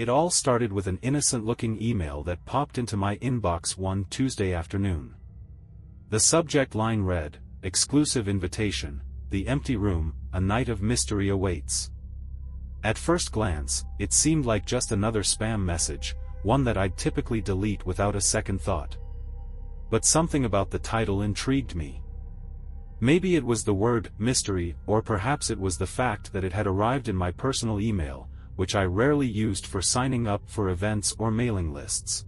It all started with an innocent-looking email that popped into my inbox one Tuesday afternoon. The subject line read, "Exclusive invitation, the empty room, a night of mystery awaits." At first glance, it seemed like just another spam message, one that I'd typically delete without a second thought. But something about the title intrigued me. Maybe it was the word mystery, or perhaps it was the fact that it had arrived in my personal email, which I rarely used for signing up for events or mailing lists.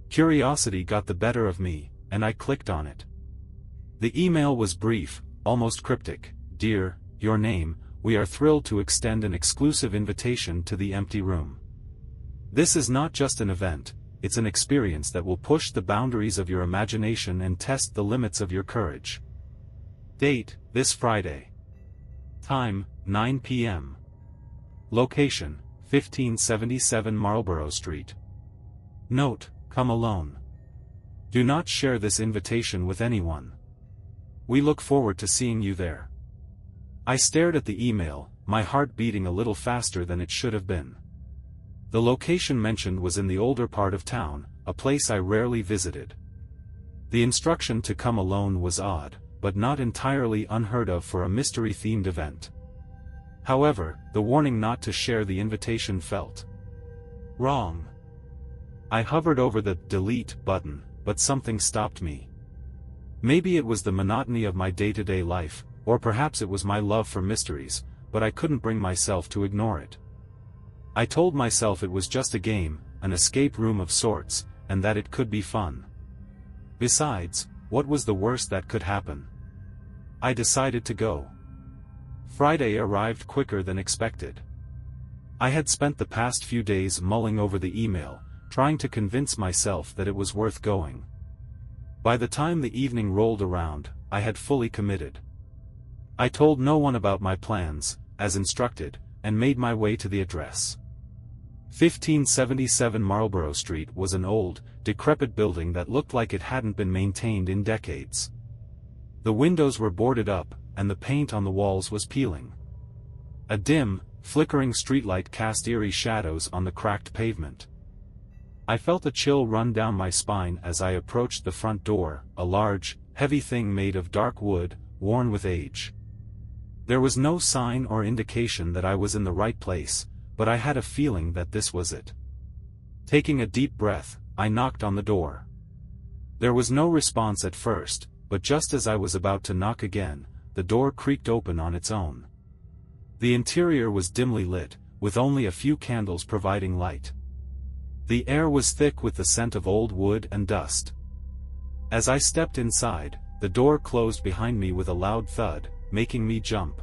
Curiosity got the better of me, and I clicked on it. The email was brief, almost cryptic. "Dear, your name, we are thrilled to extend an exclusive invitation to the empty room. This is not just an event, it's an experience that will push the boundaries of your imagination and test the limits of your courage. Date, this Friday. Time, 9 p.m. Location, 1577 Marlborough Street. Note, come alone. Do not share this invitation with anyone. We look forward to seeing you there." I stared at the email, my heart beating a little faster than it should have been. The location mentioned was in the older part of town, a place I rarely visited. The instruction to come alone was odd, but not entirely unheard of for a mystery-themed event. However, the warning not to share the invitation felt wrong. I hovered over the delete button, but something stopped me. Maybe it was the monotony of my day-to-day life, or perhaps it was my love for mysteries, but I couldn't bring myself to ignore it. I told myself it was just a game, an escape room of sorts, and that it could be fun. Besides, what was the worst that could happen? I decided to go. Friday arrived quicker than expected. I had spent the past few days mulling over the email, trying to convince myself that it was worth going. By the time the evening rolled around, I had fully committed. I told no one about my plans, as instructed, and made my way to the address. 1577 Marlborough Street was an old, decrepit building that looked like it hadn't been maintained in decades. The windows were boarded up, and the paint on the walls was peeling. A dim, flickering streetlight cast eerie shadows on the cracked pavement. I felt a chill run down my spine as I approached the front door, a large, heavy thing made of dark wood, worn with age. There was no sign or indication that I was in the right place, but I had a feeling that this was it. Taking a deep breath, I knocked on the door. There was no response at first, but just as I was about to knock again, the door creaked open on its own. The interior was dimly lit, with only a few candles providing light. The air was thick with the scent of old wood and dust. As I stepped inside, the door closed behind me with a loud thud, making me jump.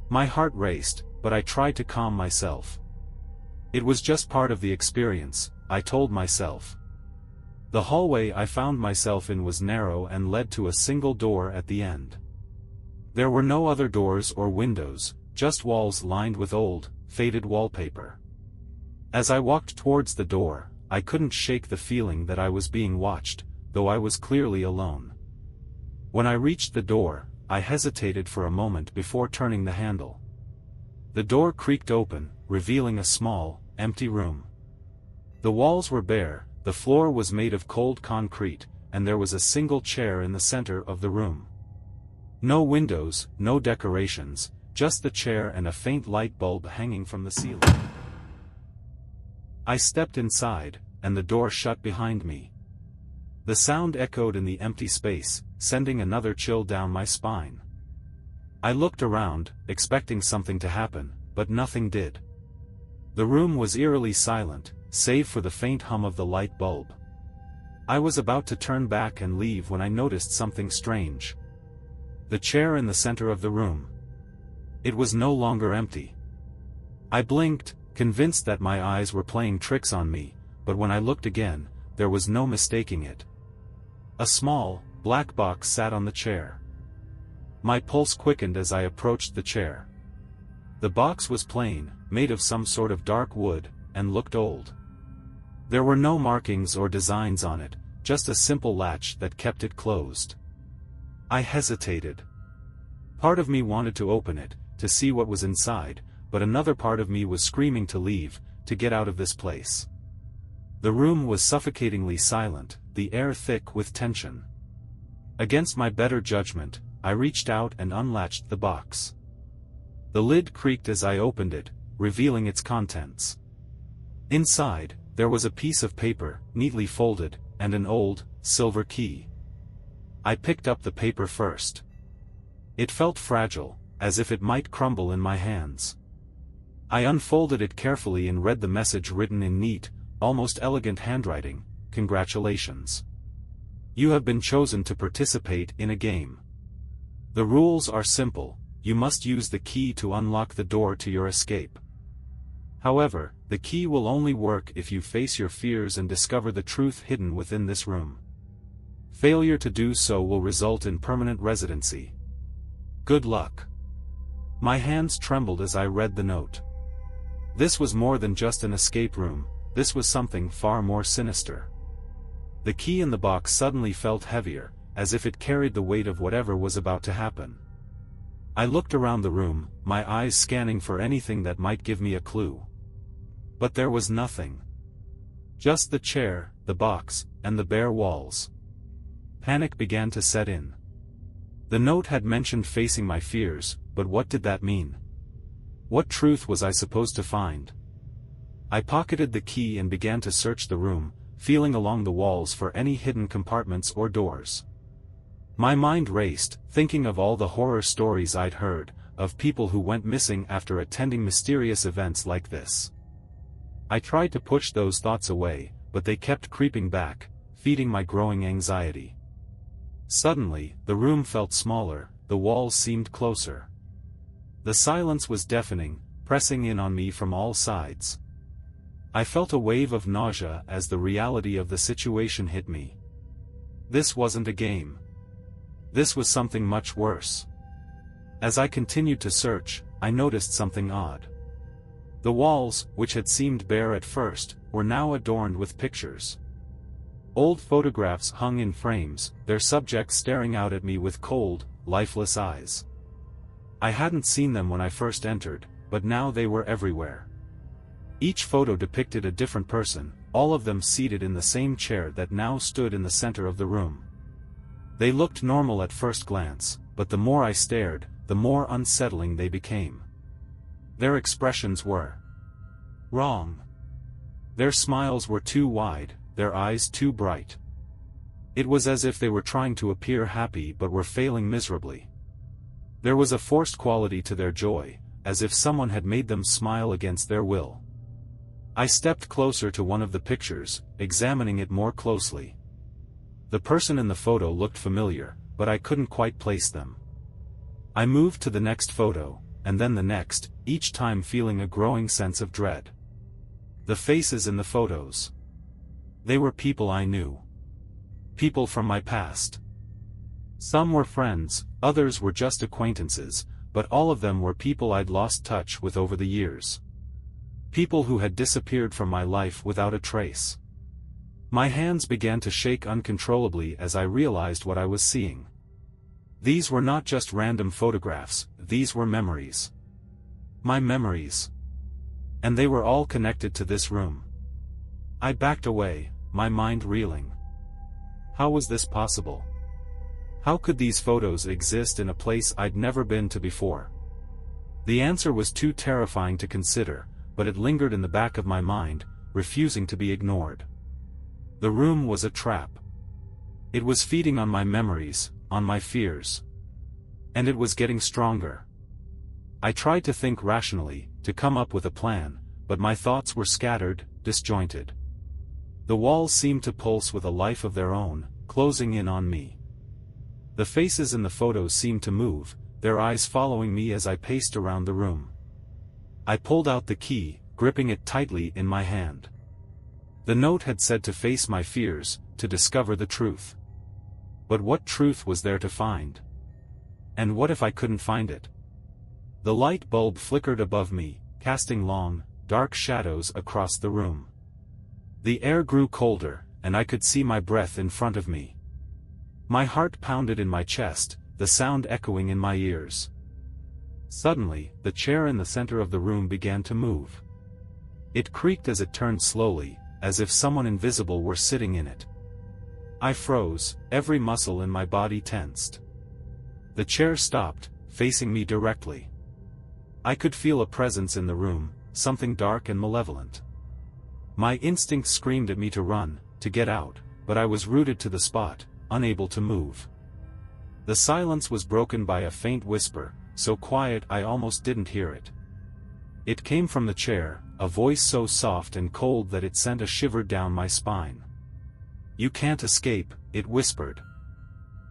My heart raced, but I tried to calm myself. It was just part of the experience, I told myself. The hallway I found myself in was narrow and led to a single door at the end. There were no other doors or windows, just walls lined with old, faded wallpaper. As I walked towards the door, I couldn't shake the feeling that I was being watched, though I was clearly alone. When I reached the door, I hesitated for a moment before turning the handle. The door creaked open, revealing a small, empty room. The walls were bare, the floor was made of cold concrete, and there was a single chair in the center of the room. No windows, no decorations, just the chair and a faint light bulb hanging from the ceiling. I stepped inside, and the door shut behind me. The sound echoed in the empty space, sending another chill down my spine. I looked around, expecting something to happen, but nothing did. The room was eerily silent, save for the faint hum of the light bulb. I was about to turn back and leave when I noticed something strange. The chair in the center of the room. It was no longer empty. I blinked, convinced that my eyes were playing tricks on me, but when I looked again, there was no mistaking it. A small, black box sat on the chair. My pulse quickened as I approached the chair. The box was plain, made of some sort of dark wood, and looked old. There were no markings or designs on it, just a simple latch that kept it closed. I hesitated. Part of me wanted to open it, to see what was inside, but another part of me was screaming to leave, to get out of this place. The room was suffocatingly silent, the air thick with tension. Against my better judgment, I reached out and unlatched the box. The lid creaked as I opened it, revealing its contents. Inside, there was a piece of paper, neatly folded, and an old, silver key. I picked up the paper first. It felt fragile, as if it might crumble in my hands. I unfolded it carefully and read the message written in neat, almost elegant handwriting: "Congratulations. You have been chosen to participate in a game. The rules are simple: you must use the key to unlock the door to your escape. However, the key will only work if you face your fears and discover the truth hidden within this room. Failure to do so will result in permanent residency. Good luck." My hands trembled as I read the note. This was more than just an escape room, this was something far more sinister. The key in the box suddenly felt heavier, as if it carried the weight of whatever was about to happen. I looked around the room, my eyes scanning for anything that might give me a clue. But there was nothing. Just the chair, the box, and the bare walls. Panic began to set in. The note had mentioned facing my fears, but what did that mean? What truth was I supposed to find? I pocketed the key and began to search the room, feeling along the walls for any hidden compartments or doors. My mind raced, thinking of all the horror stories I'd heard, of people who went missing after attending mysterious events like this. I tried to push those thoughts away, but they kept creeping back, feeding my growing anxiety. Suddenly, the room felt smaller, the walls seemed closer. The silence was deafening, pressing in on me from all sides. I felt a wave of nausea as the reality of the situation hit me. This wasn't a game. This was something much worse. As I continued to search, I noticed something odd. The walls, which had seemed bare at first, were now adorned with pictures. Old photographs hung in frames, their subjects staring out at me with cold, lifeless eyes. I hadn't seen them when I first entered, but now they were everywhere. Each photo depicted a different person, all of them seated in the same chair that now stood in the center of the room. They looked normal at first glance, but the more I stared, the more unsettling they became. Their expressions were wrong. Their smiles were too wide, their eyes too bright. It was as if they were trying to appear happy but were failing miserably. There was a forced quality to their joy, as if someone had made them smile against their will. I stepped closer to one of the pictures, examining it more closely. The person in the photo looked familiar, but I couldn't quite place them. I moved to the next photo, and then the next, each time feeling a growing sense of dread. The faces in the photos. They were people I knew. People from my past. Some were friends, others were just acquaintances, but all of them were people I'd lost touch with over the years. People who had disappeared from my life without a trace. My hands began to shake uncontrollably as I realized what I was seeing. These were not just random photographs, these were memories. My memories. And they were all connected to this room. I backed away, my mind reeling. How was this possible? How could these photos exist in a place I'd never been to before? The answer was too terrifying to consider, but it lingered in the back of my mind, refusing to be ignored. The room was a trap. It was feeding on my memories, on my fears. And it was getting stronger. I tried to think rationally, to come up with a plan, but my thoughts were scattered, disjointed. The walls seemed to pulse with a life of their own, closing in on me. The faces in the photos seemed to move, their eyes following me as I paced around the room. I pulled out the key, gripping it tightly in my hand. The note had said to face my fears, to discover the truth. But what truth was there to find? And what if I couldn't find it? The light bulb flickered above me, casting long, dark shadows across the room. The air grew colder, and I could see my breath in front of me. My heart pounded in my chest, the sound echoing in my ears. Suddenly, the chair in the center of the room began to move. It creaked as it turned slowly, as if someone invisible were sitting in it. I froze, every muscle in my body tensed. The chair stopped, facing me directly. I could feel a presence in the room, something dark and malevolent. My instinct screamed at me to run, to get out, but I was rooted to the spot, unable to move. The silence was broken by a faint whisper, so quiet I almost didn't hear it. It came from the chair, a voice so soft and cold that it sent a shiver down my spine. "You can't escape," it whispered.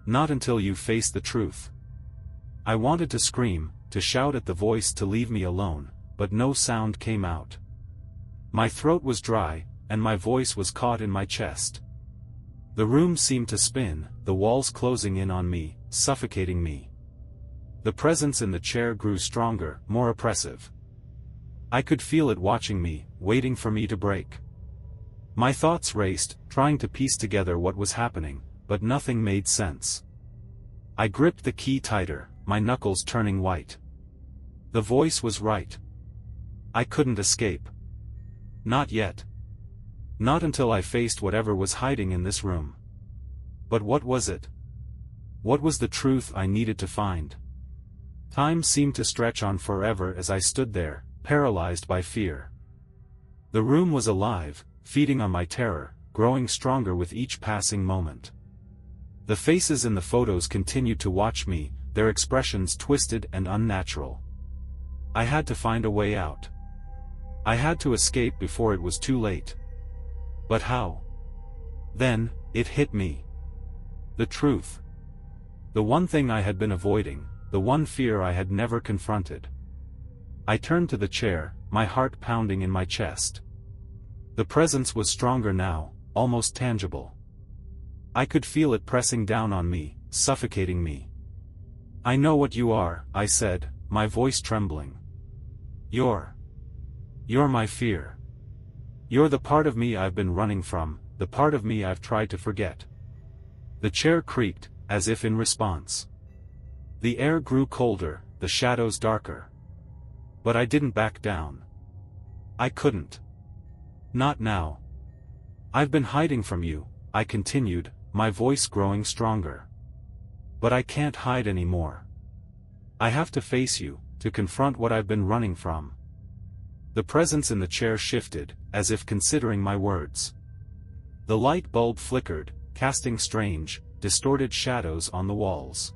"Not until you face the truth." I wanted to scream, to shout at the voice to leave me alone, but no sound came out. My throat was dry, and my voice was caught in my chest. The room seemed to spin, the walls closing in on me, suffocating me. The presence in the chair grew stronger, more oppressive. I could feel it watching me, waiting for me to break. My thoughts raced, trying to piece together what was happening, but nothing made sense. I gripped the key tighter, my knuckles turning white. The voice was right. I couldn't escape. Not yet. Not until I faced whatever was hiding in this room. But what was it? What was the truth I needed to find? Time seemed to stretch on forever as I stood there, paralyzed by fear. The room was alive, feeding on my terror, growing stronger with each passing moment. The faces in the photos continued to watch me, their expressions twisted and unnatural. I had to find a way out. I had to escape before it was too late. But how? Then, it hit me. The truth. The one thing I had been avoiding, the one fear I had never confronted. I turned to the chair, my heart pounding in my chest. The presence was stronger now, almost tangible. I could feel it pressing down on me, suffocating me. "I know what you are," I said, my voice trembling. You're my fear. You're the part of me I've been running from, the part of me I've tried to forget." The chair creaked, as if in response. The air grew colder, the shadows darker. But I didn't back down. I couldn't. Not now. "I've been hiding from you," I continued, my voice growing stronger. "But I can't hide anymore. I have to face you, to confront what I've been running from." The presence in the chair shifted, as if considering my words. The light bulb flickered, casting strange, distorted shadows on the walls.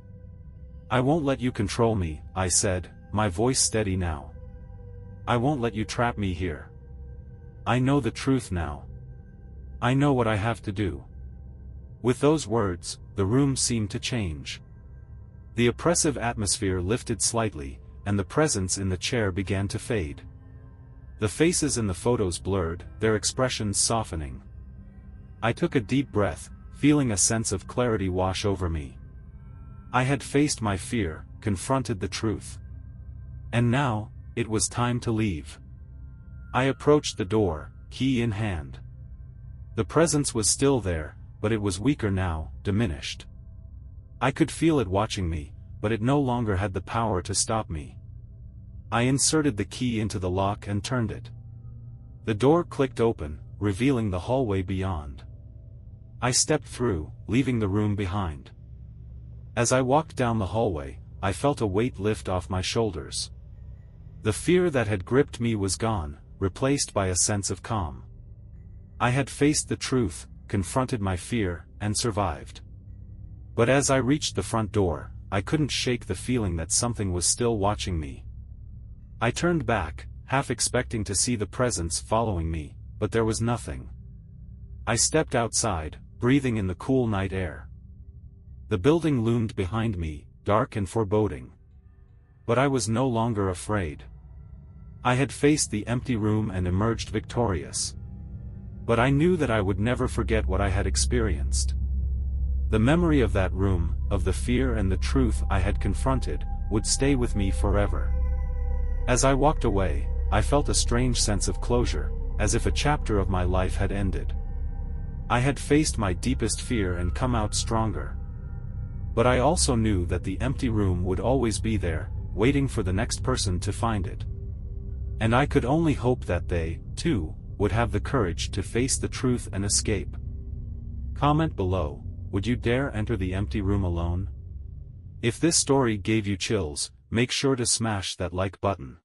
"I won't let you control me," I said, my voice steady now. "I won't let you trap me here. I know the truth now. I know what I have to do." With those words, the room seemed to change. The oppressive atmosphere lifted slightly, and the presence in the chair began to fade. The faces in the photos blurred, their expressions softening. I took a deep breath, feeling a sense of clarity wash over me. I had faced my fear, confronted the truth. And now, it was time to leave. I approached the door, key in hand. The presence was still there, but it was weaker now, diminished. I could feel it watching me, but it no longer had the power to stop me. I inserted the key into the lock and turned it. The door clicked open, revealing the hallway beyond. I stepped through, leaving the room behind. As I walked down the hallway, I felt a weight lift off my shoulders. The fear that had gripped me was gone, replaced by a sense of calm. I had faced the truth, confronted my fear, and survived. But as I reached the front door, I couldn't shake the feeling that something was still watching me. I turned back, half expecting to see the presence following me, but there was nothing. I stepped outside, breathing in the cool night air. The building loomed behind me, dark and foreboding. But I was no longer afraid. I had faced the empty room and emerged victorious. But I knew that I would never forget what I had experienced. The memory of that room, of the fear and the truth I had confronted, would stay with me forever. As I walked away, I felt a strange sense of closure, as if a chapter of my life had ended. I had faced my deepest fear and come out stronger. But I also knew that the empty room would always be there, waiting for the next person to find it. And I could only hope that they, too, would have the courage to face the truth and escape. Comment below, would you dare enter the empty room alone? If this story gave you chills, make sure to smash that like button.